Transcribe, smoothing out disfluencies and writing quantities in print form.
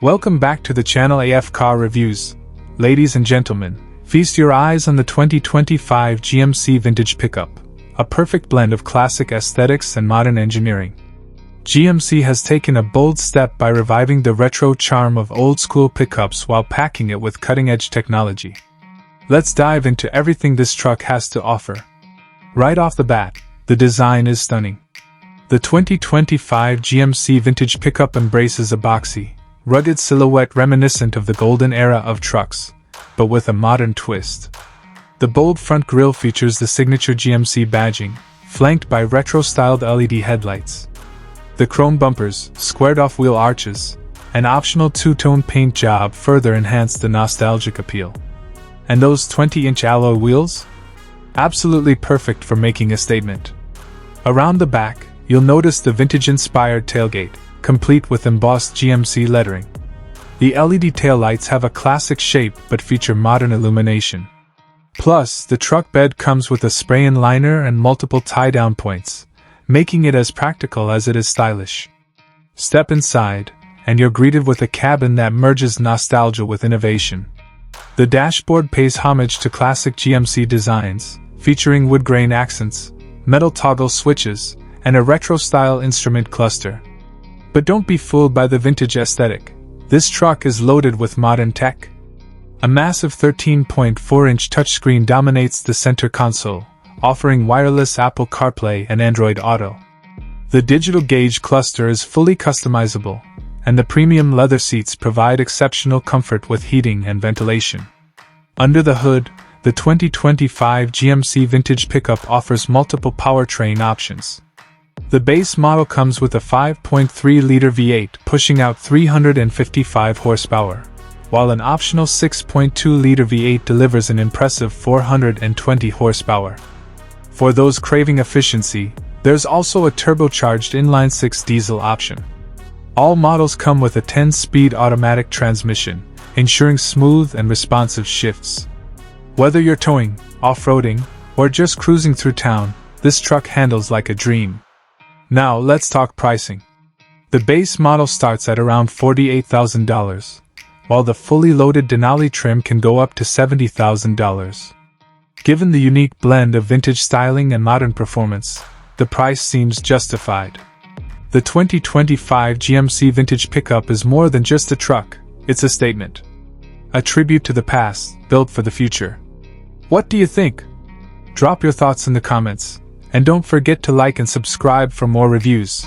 Welcome back to the channel AF Car Reviews. Ladies and gentlemen, feast your eyes on the 2025 GMC Vintage Pickup, a perfect blend of classic aesthetics and modern engineering. GMC has taken a bold step by reviving the retro charm of old-school pickups while packing it with cutting-edge technology. Let's dive into everything this truck has to offer. Right off the bat, the design is stunning. The 2025 GMC Vintage Pickup embraces a boxy, rugged silhouette reminiscent of the golden era of trucks, but with a modern twist. The bold front grille features the signature GMC badging, flanked by retro-styled LED headlights. The chrome bumpers, squared-off wheel arches, and optional two-tone paint job further enhance the nostalgic appeal. And those 20-inch alloy wheels? Absolutely perfect for making a statement. Around the back, you'll notice the vintage-inspired tailgate, complete with embossed GMC lettering. The LED taillights have a classic shape but feature modern illumination. Plus, the truck bed comes with a spray-in liner and multiple tie-down points, making it as practical as it is stylish. Step inside, and you're greeted with a cabin that merges nostalgia with innovation. The dashboard pays homage to classic GMC designs, featuring wood grain accents, metal toggle switches, and a retro-style instrument cluster. But don't be fooled by the vintage aesthetic. This truck is loaded with modern tech. A massive 13.4-inch touchscreen dominates the center console, offering wireless Apple CarPlay and Android Auto. The digital gauge cluster is fully customizable, and the premium leather seats provide exceptional comfort with heating and ventilation. Under the hood, the 2025 GMC Vintage Pickup offers multiple powertrain options. The base model comes with a 5.3-liter V8 pushing out 355 horsepower, while an optional 6.2-liter V8 delivers an impressive 420 horsepower. For those craving efficiency, there's also a turbocharged inline-six diesel option. All models come with a 10-speed automatic transmission, ensuring smooth and responsive shifts. Whether you're towing, off-roading, or just cruising through town, this truck handles like a dream. Now let's talk pricing. The base model starts at around $48,000, while the fully loaded Denali trim can go up to $70,000. Given the unique blend of vintage styling and modern performance, the price seems justified. The 2025 GMC Vintage Pickup is more than just a truck, it's a statement. A tribute to the past, built for the future. What do you think? Drop your thoughts in the comments, and don't forget to like and subscribe for more reviews.